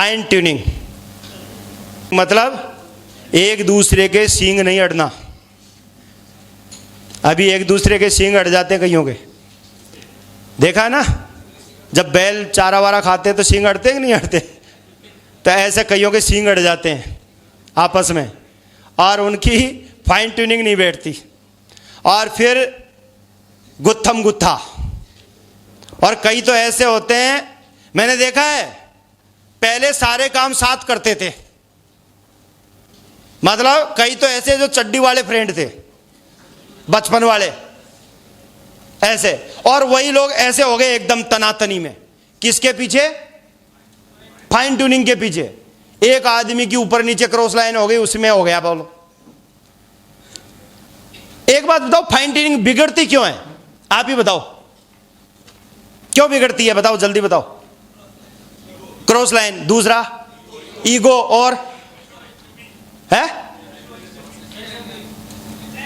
Fine tuning मतलब एक दूसरे के सींग नहीं अड़ना। अभी एक दूसरे के सींग अड़ जाते हैं कईयों के, देखा है ना? जब बैल चारा वारा खाते हैं तो सींग अड़ते हैं कि नहीं अड़ते? तो ऐसे कईयों के सींग अड़ जाते हैं आपस में, और उनकी फाइन ट्यूनिंग नहीं बैठती, और फिर गुत्थम गुत्था। और कई तो ऐसे होते हैं, मैंने देखा है, पहले सारे काम साथ करते थे। मतलब कई तो ऐसे जो चड्डी वाले फ्रेंड थे, बचपन वाले ऐसे, और वही लोग ऐसे हो गए एकदम तनातनी में। किसके पीछे? फाइन ट्यूनिंग के पीछे। एक आदमी की ऊपर नीचे क्रॉस लाइन हो गई, उसमें हो गया। बोलो, एक बात बताओ, फाइन ट्यूनिंग बिगड़ती क्यों है? आप ही बताओ, क्यों बिगड़ती है? बताओ, जल्दी बताओ। क्रॉस लाइन, दूसरा ईगो, और है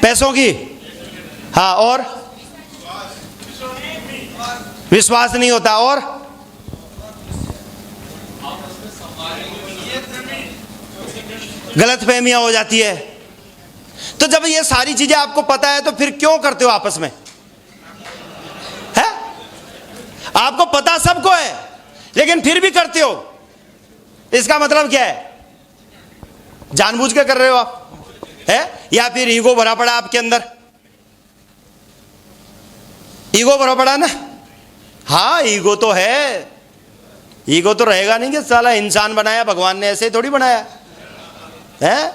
पैसों की, हाँ, और विश्वास नहीं होता, और गलतफहमियां हो जाती है। तो जब ये सारी चीजें आपको पता है तो फिर क्यों करते हो आपस में? है, आपको पता सबको है लेकिन फिर भी करते हो। इसका मतलब क्या है? जानबूझ के कर रहे हो आप, है, या फिर ईगो भरा पड़ा आपके अंदर? ईगो भरा पड़ा ना? हाँ, ईगो तो है। ईगो तो रहेगा नहीं कि साला इंसान बनाया भगवान ने, ऐसे थोड़ी बनाया है।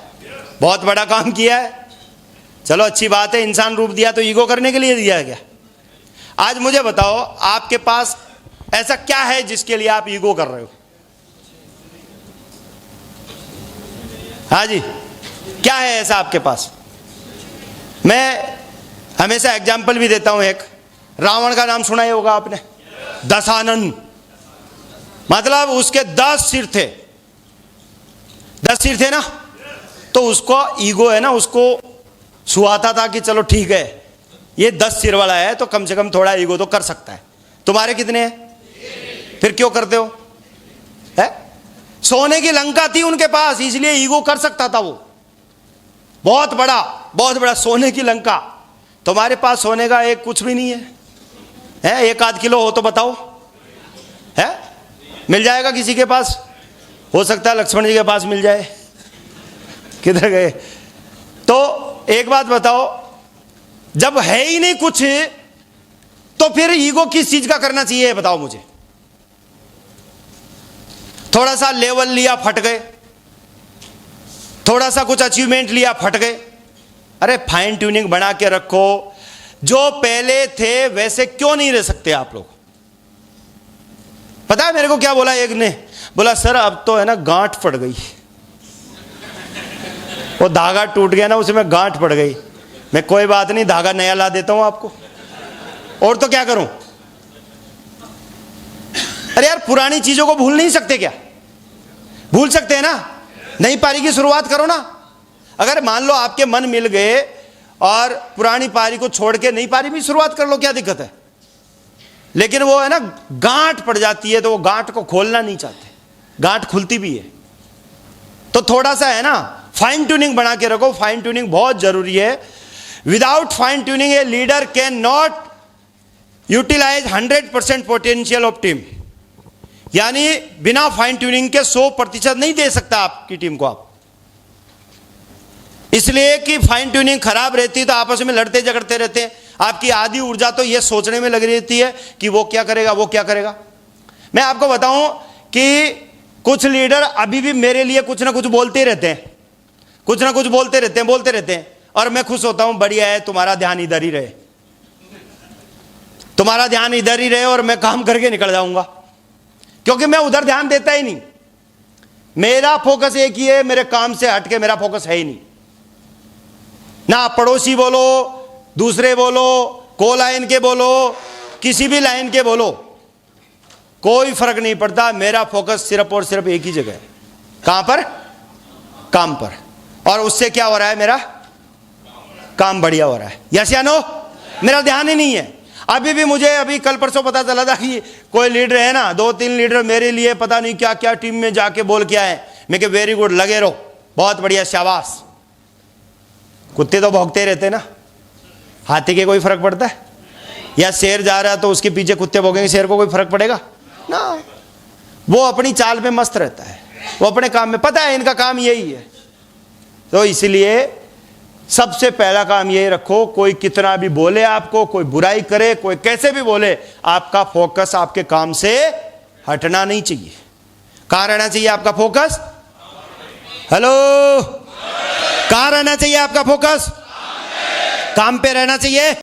बहुत बड़ा काम किया है। चलो अच्छी बात है, इंसान रूप दिया तो ईगो करने के लिए दिया क्या? आज मुझे बताओ, आपके पास ऐसा क्या है जिसके लिए आप ईगो कर रहे हो? हाँ जी, क्या है ऐसा आपके पास? मैं हमेशा एग्जाम्पल भी देता हूं। एक रावण का नाम सुना ही होगा आपने, दशानन। मतलब उसके 10 सिर थे, 10 सिर थे ना। तो उसको ईगो है ना, उसको सुहाता था कि चलो ठीक है, ये 10 सिर वाला है तो कम से कम थोड़ा ईगो तो कर सकता है। तुम्हारे कितने हैं? फिर क्यों करते हो? है, सोने की लंका थी उनके पास, इसलिए ईगो कर सकता था वो। बहुत बड़ा सोने की लंका। तुम्हारे पास सोने का एक कुछ भी नहीं है, है? 1-8 किलो हो तो बताओ, है? मिल जाएगा किसी के पास? हो सकता है लक्ष्मण जी के पास मिल जाए। किधर गए? तो एक बात बताओ, जब है ही नहीं कुछ तो फिर ईगो किस चीज का करना चाहिए? बताओ मुझे। थोड़ा सा लेवल लिया, फट गए। थोड़ा सा कुछ अचीवमेंट लिया, फट गए। अरे फाइन ट्यूनिंग बना के रखो। जो पहले थे वैसे क्यों नहीं रह सकते आप लोग? पता है मेरे को क्या बोला एक ने? बोला सर अब तो है ना गांठ पड़ गई, वो धागा टूट गया ना, उसमें गांठ पड़ गई। मैं कोई बात नहीं, धागा नया ला देता हूं आपको, और तो क्या करूं? अरे यार, पुरानी चीजों को भूल नहीं सकते क्या? भूल सकते हैं ना? नई पारी की शुरुआत करो ना। अगर मान लो आपके मन मिल गए और पुरानी पारी को छोड़ के नई पारी में शुरुआत कर लो, क्या दिक्कत है? लेकिन वो है ना, गांठ पड़ जाती है तो वो गांठ को खोलना नहीं चाहते, गांठ खुलती भी है। तो थोड़ा सा है ना, फाइन ट्यूनिंग बना के रखो। फाइन ट्यूनिंग बहुत जरूरी है। Without fine tuning a leader can not utilize 100% potential of team. यानी बिना फाइन ट्यूनिंग के 100% नहीं दे सकता आपकी टीम को आप। इसलिए कि फाइन ट्यूनिंग खराब रहती है तो आपस में लड़ते झगड़ते रहते हैं। आपकी आधी ऊर्जा तो यह सोचने में लगी रहती है कि वो क्या करेगा, वो क्या करेगा। मैं आपको बताऊं कि कुछ लीडर अभी भी मेरे लिए कुछ ना कुछ बोलते रहते हैं, कुछ ना कुछ बोलते रहते हैं, और मैं खुश होता हूं, बढ़िया है, तुम्हारा ध्यान इधर ही रहे, तुम्हारा ध्यान इधर ही रहे, और मैं काम करके निकल जाऊंगा, क्योंकि मैं उधर ध्यान देता ही नहीं। मेरा फोकस एक ही है, मेरे काम से हटके मेरा फोकस है ही नहीं। ना पड़ोसी बोलो, दूसरे बोलो, को लाइन के बोलो, किसी भी लाइन के बोलो, कोई फर्क नहीं पड़ता। मेरा फोकस सिर्फ और सिर्फ एक ही जगह है। कहां पर? काम पर। और उससे क्या हो रहा है? मेरा काम बढ़िया हो रहा है। यस या नो? मेरा ध्यान ही नहीं है। अभी भी मुझे अभी कल परसों पता चला था कि कोई लीडर है ना, 2-3 लीडर मेरे लिए पता नहीं क्या क्या टीम में जाके बोल के आए। मैं कहा वेरी गुड, लगे रहो, बहुत बढ़िया, शाबाश। कुत्ते तो भौंकते रहते ना, हाथी के कोई फर्क पड़ता है? या शेर जा रहा है तो उसके पीछे कुत्ते भौंकेंगे, शेर को कोई फर्क पड़ेगा ना? वो अपनी चाल में मस्त रहता है, वो अपने काम में, पता है इनका काम यही है। तो इसलिए सबसे पहला काम यही रखो, कोई कितना भी बोले आपको, कोई बुराई करे, कोई कैसे भी बोले, आपका फोकस आपके काम से हटना नहीं चाहिए। कहां रहना चाहिए आपका फोकस? हेलो, कहां रहना चाहिए आपका फोकस? काम पे रहना चाहिए।